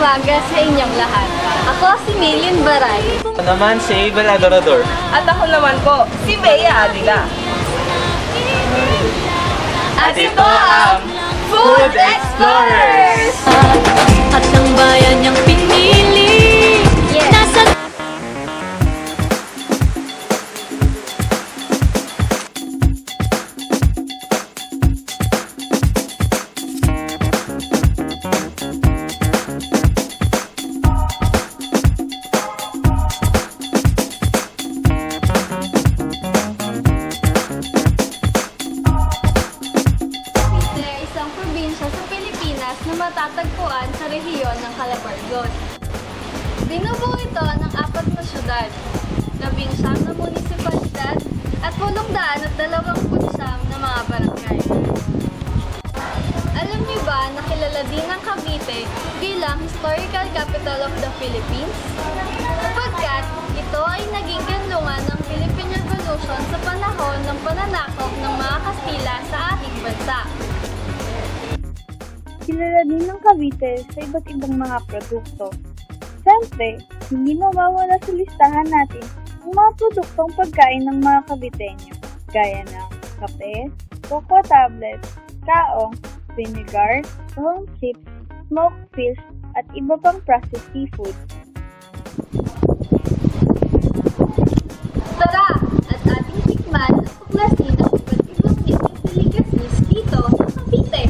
umaga sa inyong lahat. Ako si Maylin Baray. Ako naman si Abel Adorador. At ako naman po, si Bea Adila. At ito ang Food Explorers! At ang bayan niyang pinili. Yes. Nasa isang probinsya sa Pilipinas na matatagpuan sa rehiyon ng Calabarzon. Binubuo ito ng 4 na syudad, 11 na munisipalidad at 829 na mga barangay. Alam niyo ba na kilala din ang Cavite bilang Historical Capital of the Philippines? Sapagkat ito ay naging kanlungan ng Philippine Revolution sa panahon ng pananakop ng mga Kastila sa ating bansa. Kilala din ng Cavite sa iba't ibang mga produkto. Siyempre, hindi mawawala sa listahan natin ang mga produktong pagkain ng mga Caviteño, gaya ng kape, cocoa tablets, kaong, vinegar, tahong chips, smoked fish, at iba pang processed seafood. Tara! At ating tikman at tuklasin ang iba't ibang delicacies dito sa Cavite.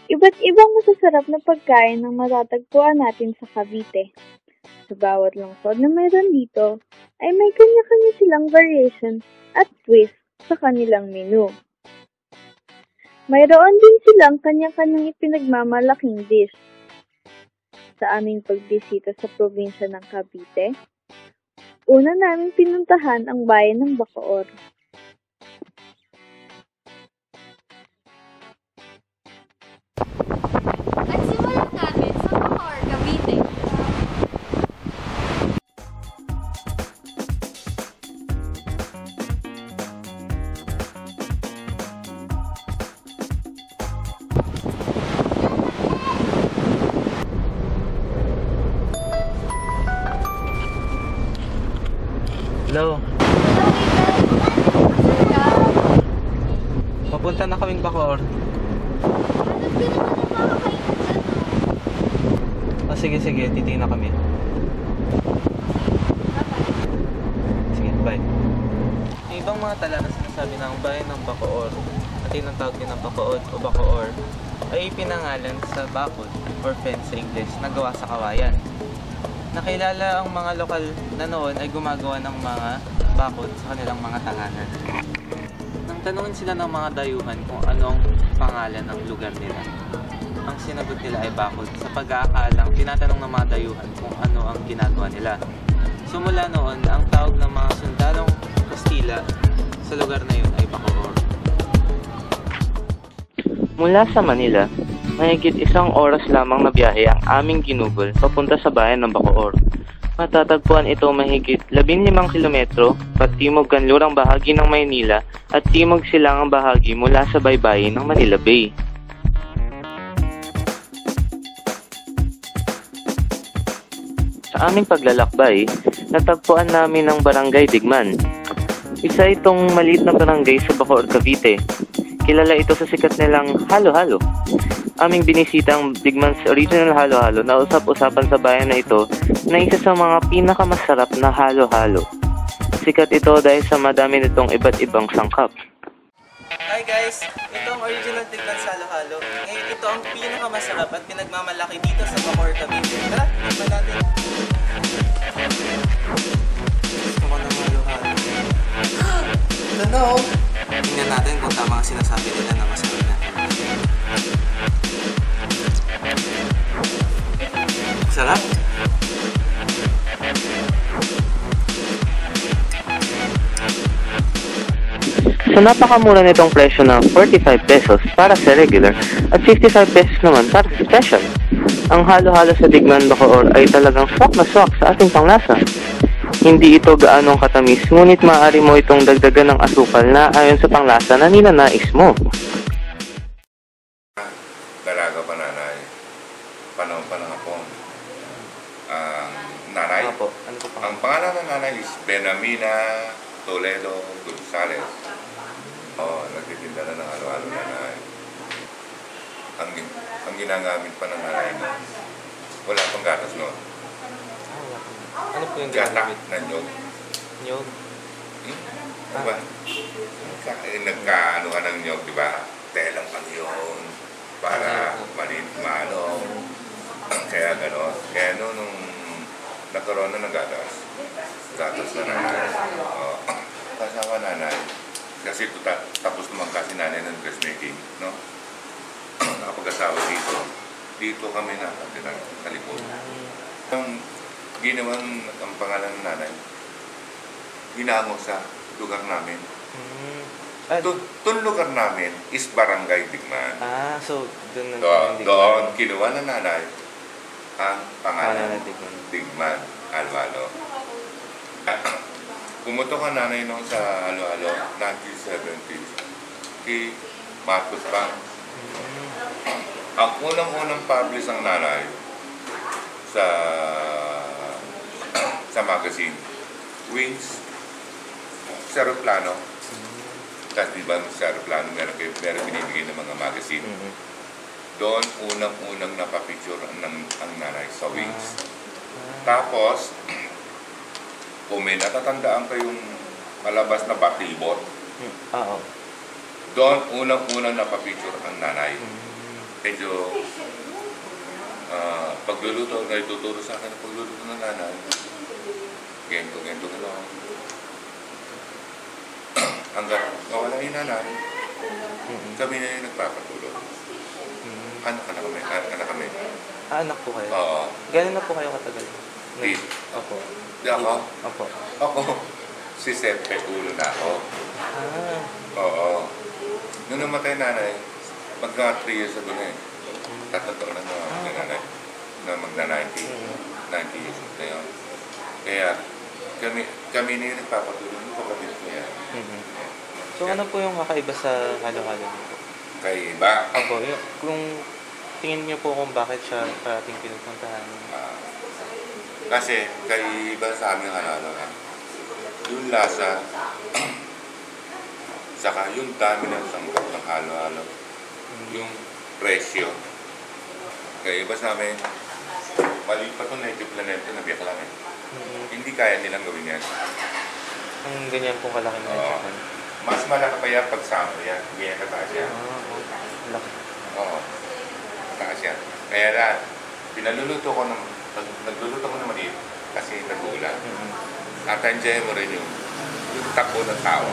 Iba't ibang masasarap na pagkain ang matatagpuan natin sa Cavite. Sa bawat lungsod na mayroon dito, ay may kanya-kanya silang variation at twist sa kanilang menu. Mayroon din silang kanya-kanyang ipinagmamalaking dish. Sa aming pagbisita sa probinsya ng Cavite, una namin pinuntahan ang bayan ng Bacoor. At simulan natin sa Bacoor, Cavite. Hello. Papunta na kaming Bacoor. Sige, titingin na kami. Sige, bye. Yung ibang mga tala na sinasabi ng bayan ng Bacoor at tinatawag din ng Bacood o Bacoor ay pinangalan sa bakod or fence sa English na gawa sa kawayan. Nakilala ang mga lokal na noon ay gumagawa ng mga bakod sa kanilang mga tahanan. Nang tanungin sila ng mga dayuhan kung anong pangalan ng lugar nila, ang sinagot nila ay bakod sa pag-aakalang tinatanong ng mga dayuhan kung ano ang ginagawa nila. So mula noon, ang tawag ng mga sundalong Kastila sa lugar na yun ay Bacoor. Mula sa Manila, mahigit 1 oras lamang na biyahe ang aming ginugol papunta sa bayan ng Bacoor. Matatagpuan ito mahigit 15 kilometro patimog kanlurang bahagi ng Maynila at timog silangang bahagi mula sa baybayin ng Manila Bay. Sa aming paglalakbay, natagpuan namin ang Barangay Digman. Isa itong maliit na barangay sa Bacoor, Cavite. Kilala ito sa sikat nilang halo-halo. Aming binisita ang Digman's original halo-halo na usap-usapan sa bayan na ito na isa sa mga pinakamasarap na halo-halo. Sikat ito dahil sa madami nitong iba't ibang sangkap. Hi guys! Ito ang original Digman's halo-halo. Ngayon ito ang pinakamasarap at pinagmamalaki dito sa Bacoor, Cavite. Tara, tikman natin. Gusto ko ng halo-halo. Ito na oh! Tingnan natin kung tama ang sinasabi nila na masarap na. Sarap? Sa napakamura nitong presyo ng 45 pesos para sa regular at 55 pesos naman para sa special. Ang halo-halo sa Digman Bacoor ay talagang swak na swak sa ating panglasa. Hindi ito gaanong katamis, ngunit maaari mo itong dagdagan ng asukal na ayon sa panglasa na ninanais mo. Dalaga pa nanay. Ang pangalan ng nanay is Benamina Toledo Gonzales. Nagtitinda na ng halo-halo nanay. Ang ginagamit pa ng nanay mo, wala pang gatas no? Ano po yung Gatak ginamit? na nyog. Nyog? Diba? Nagkaano ka ng nyog, diba? Telang pang yun. Para maano. Kaya gano'n. Kaya nung nagkaroon na ng gatas na nanay. Kasama nanay. Kasi tapos naman kasi nanay ng dressmaking, no? Nakapag-asawa dito kami nakatira sa likod. Ang ginawang ang pangalan ng nanay, hinango sa lugar namin. Itong lugar namin is Barangay Digman. So doon Doon, kinuha ng nanay ang pangalan ng Digman, Halo-Halo. Pumutok ang nanay noon sa Halo-Halo, 1970s. Kay Marcos Pang. Ang unang-unang publish ang nanay sa magazine, Wings, sa aeroplano. Kasi diba sa aeroplano meron binibigay ng mga magazine. Doon unang-unang napapicture ang nanay sa Wings. Tapos, kung may natatandaan kayong malabas na batibot, doon unang-unang napapicture ang nanay. Medyo pagluluto, naituturo sa akin ang pagluluto ng nanay. Gento, gano'n. Hanggang nawala yung nanay, kami na yung nagpapatulog. Anak kami. Anak po kayo? Oo. Gano'n na po kayo katagal? Opo. Di ako? Opo. Ako, si Sepe ulo na ako. Oo. Nung namatay nanay, magka 3 years ago na eh. 3 taon na nanay. Na magna-90 years old na yun. Kaya, kami na yung nagpapatulong ng kapatid ko yan. So ano po yung kakaiba sa halo-halo niyo? Kaiba? Opo, kung tingin niyo po kung bakit siya parating pinupuntahan. Kasi kaiba sa aming halo-halo. Yung lasa, saka yung dami ng sangkap ng halo-halo. Yung presyo. Kaiba sa amin, mali pa itong native planeta na biyak lang eh. Hindi kaya nilang gawin yan. Ang ganyan pong kalaki na ito. Mas malaki pa yan pag sama yan. Ganyan kataas yan. Laki. Oo. Kataas yan. Kaya na, nagluluto ko ng maliit kasi nag-uulan. At-enjoy mo rin yung takbo ng tao.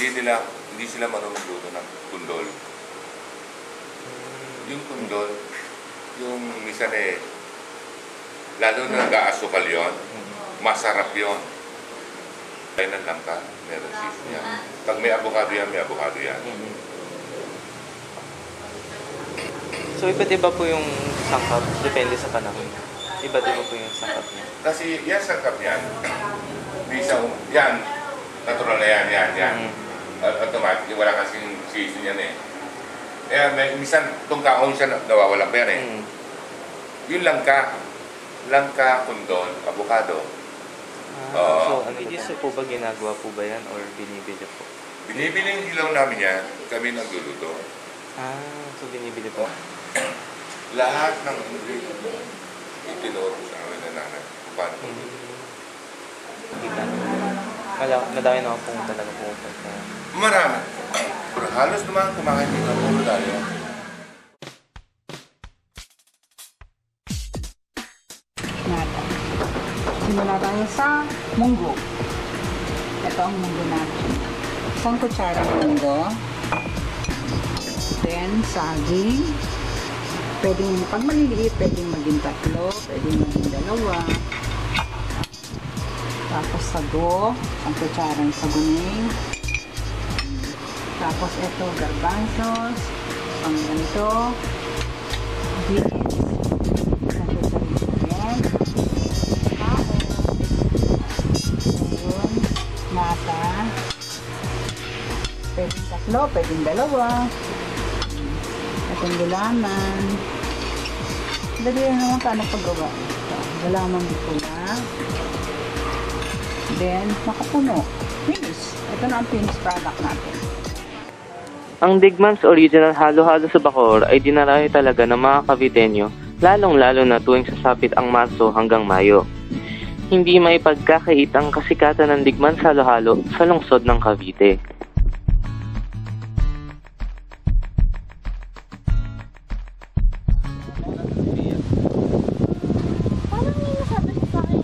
Hindi sila marunong luto ng kundol. Yung kundol, yung minsan lalo na nag-aasukal yun, masarap yun. Kainan lang ka, meron season yan. Pag may avocado yan, may avocado yan. So iba't iba po yung sangkap, depende sa panahon. Iba't iba po yung sangkap niya. Kasi yan sangkap yan. Yan, natural na yan. Automatic, wala kasing season yan eh. Kaya minsan, itong kahon siya, nawawala pa yan eh. Yung langka, kundol, avocado. So ano po ba, ginagawa po ba yan or binibili po? Binibili yung hilaw namin yan, kami nagluluto. So binibili po? Lahat ng ingredients itinuro sa amin na nanay. Paano po? Madami naman po talaga pupunta. Marami. Pero halos naman kumakain din ang puro tayo. Simula tayo sa munggo. Ito ang munggo natin. Isang kutsara munggo. Then, saging. Pwedeng, pag maliliit, pwedeng maging 3, pwedeng maging 2. Tapos sago, isang kutsarang saguning. Tapos ito, garbanzos, pang ganito, beans, isang kutsarang ayun, nata, pwedeng 3, pwedeng 2, itong gulaman, Dali lang naman paano paggawa. So, galamang dito na. Then, nakapuno. Finish. Ito na ang finished product natin. Ang Digman's original halo-halo sa Bacoor ay dinarayo talaga ng mga Caviteño, lalong-lalo na tuwing sasapit ang Marso hanggang Mayo. Hindi may pagkakait ang kasikatan ng Digman's halo-halo sa lungsod ng Cavite. Parang may nasabi siya sa akin.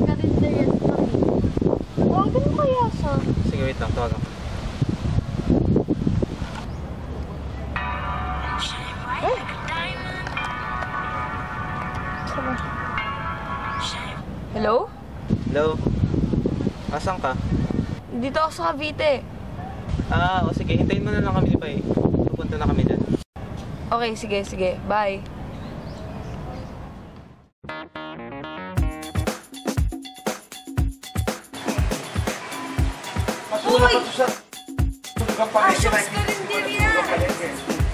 Karinderya sa Cavite. Tawagan mo kaya siya. Sige, wait lang. Tawagan ko. Hello? Hello? Asan ka? Dito ako sa Cavite. O sige, hintayin mo na lang kami ni Pai. Pupunta na kami dyan. Okay, sige. Bye. Asyong's Carinderia!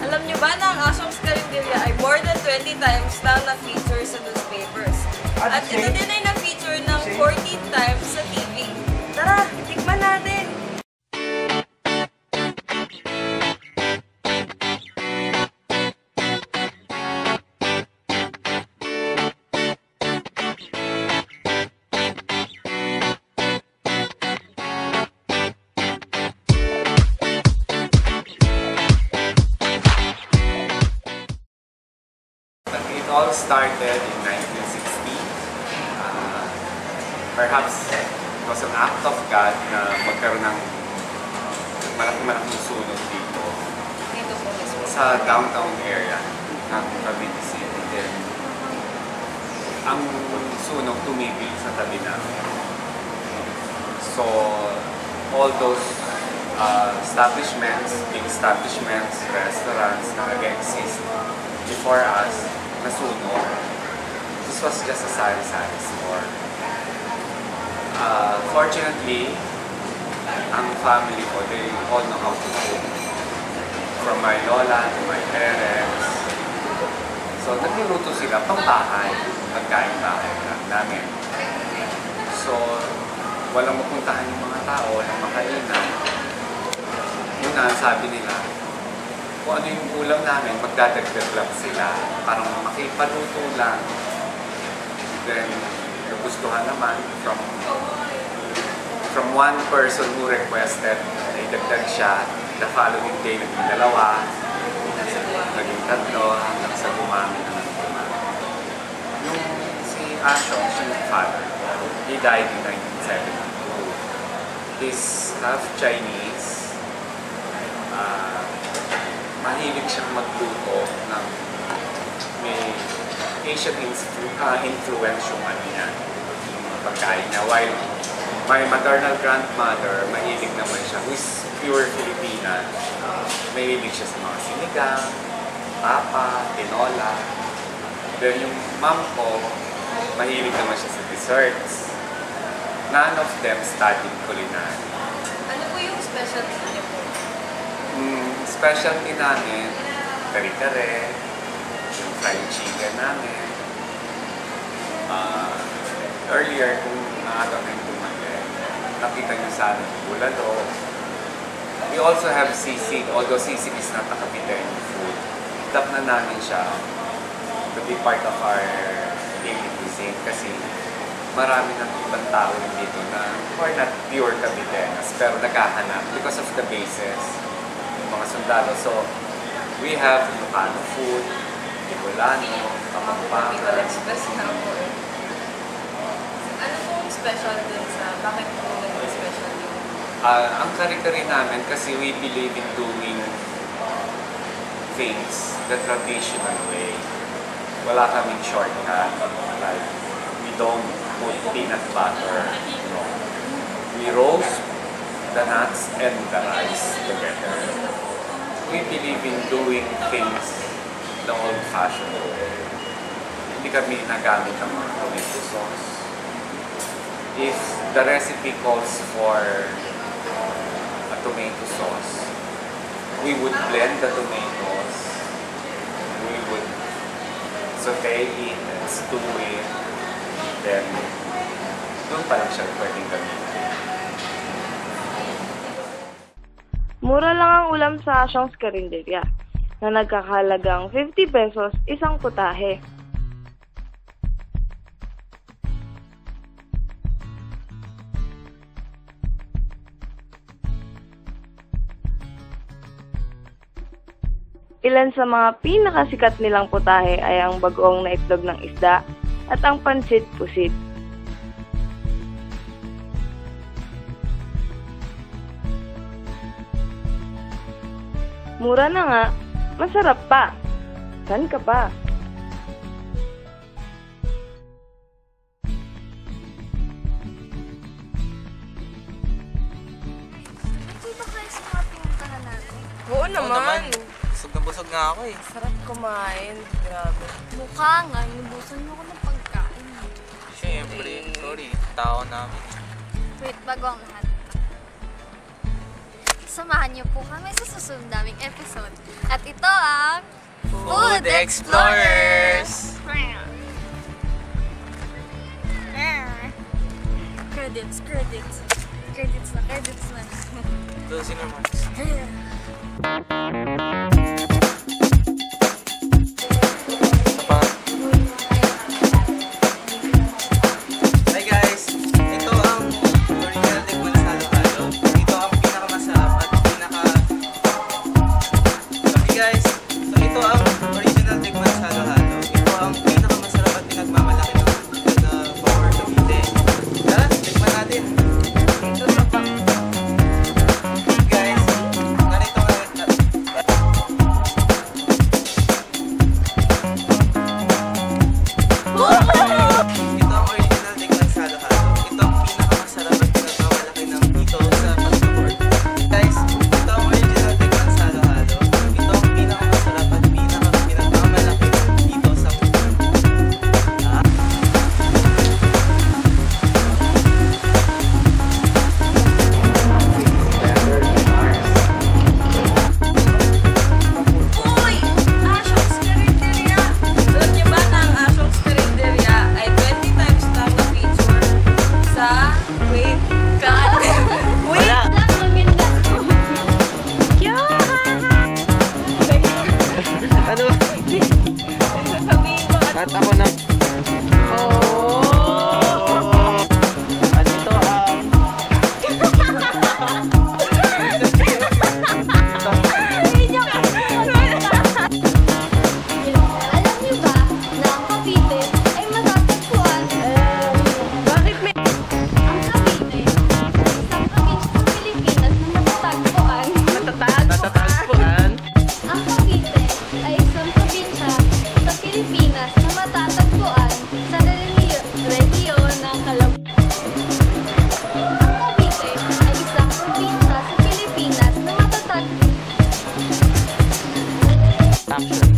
Alam niyo ba na ang Asyong's Carinderia ay more than 20 times na na-feature sa newspapers. At ito din ay na-feature ng 14 times sa TV. Tara, tikman natin! It all started in 1960. Perhaps it was an act of God na magkaroon ng malaking sunog dito sa downtown area ng Cavite City. Then, ang sunog tumigil sa tabi namin. So, all those big establishments, restaurants na nag-exist before us, nasunog. This was just a sari-sari store. Fortunately, ang family ko, they all know how to cook. From my lola to my parents. So, nagluluto sila pang bahay, pagkain bahay namin. So, walang mapuntahan yung mga tao, walang makainan. Una, sabi nila, kung ano yung ulam namin, magdadagdag lang sila. Parang makipaluto lang. Then, nagustuhan naman from one person who requested, ay dagdag siya. The following day, naging dalawa, naging tatlo, hanggang sa dumami na ng dumami. Yung si Asyong, siya yung father, he died in 1972. He's half Chinese. Mahilig siyang magluto ng may Asian influence yung ano niya, yung pagkain niya. While my maternal grandmother, mahilig naman siya, who is pure Filipina. Mahilig siya sa mga sinigang, papa, tinola. Then yung mom ko, mahilig naman siya sa desserts. None of them studied culinary. Ano po yung specialty niyo po? Specialty namin, kare-kare, yung fried chicken namin. Earlier, kung nakakagamin tumali, nakita niyo sa amin bulalo. We also have sisig, although sisig is not a Caviteño food. Tap na namin siya to be part of our daily cuisine kasi marami ng ibang tao dito na who are not pure Caviteños pero naghahanap because of the bases. Mga sundalo. So, we have Ilocano food, Bicolano, Kapampangan. Bicol Express na po eh. Ano pong special dun sa, bakit po naging special yun? Ang kari-kari namin kasi we believe in doing things the traditional way. Wala kaming shortcut. Like, we don't put peanut butter. No. We roast the nuts and the rice together. We believe in doing things the old-fashioned way. Hindi kami nagamit ang mga tomato sauce. If the recipe calls for a tomato sauce, we would blend the tomatoes. We would So they eat and stew it. Then, doon pa lang siya pwedeng gamitin. Mura lang ang ulam sa Asyong's Karinderya, na nagkakahalagang 50 pesos isang putahe. Ilan sa mga pinakasikat nilang putahe ay ang bagoong na itlog ng isda at ang pansit-pusit. Mura na nga, masarap pa. Saan ka pa? Hindi ba kayo sa mga pinuntahan natin? Oo naman. Busog na busog nga ako eh. Sarap kumain. Grabe. Mukha nga, inubusan niyo ko ng pagkain. Siyempre, sorry, tao namin. Wait, bago ang lahat. Samahan niyo po kami sa susunod naming episode. At ito ang Food Explorers! Credits na. Closing remarks. Hi guys! Ito ang original tikman sa halo-halo. Ito ang pinakamasarap at Okay guys, so ito ang original tikman sa halo-halo. Ito ang pinakamasarap at pinagmamalaki ng taga-Bawor Cavite. Tara, tikman natin. Guys, narito nga ito ang original tikman sa halo-halo. Ito ang pinakamasarap at pinagmamalaki ng dito sa Bawor. Guys, ito ang original tikman sa halo-halo. Ito ang pinakamasarap at pinagmamalaki dito sa Uy! Asyong's Karinderya! Alam niyo ba na ang Asyong's Karinderya ay 20 times lang na-feature sa... Wait! Wait! Ano? Sabihin ko at At ako na. At ito ang... Alam niyo ba na ang Cavite ay matatagpuan? bakit may... Ang Cavite, isang probinsya sa Pilipinas na matatagpuan. Natatagpuan. Ang Cavite ay isang probinsya sa Pilipinas na matatagpuan sa rehiyon ng Caloocan. Ang Cavite ay isang probinsya sa Pilipinas na matatagpuan Action.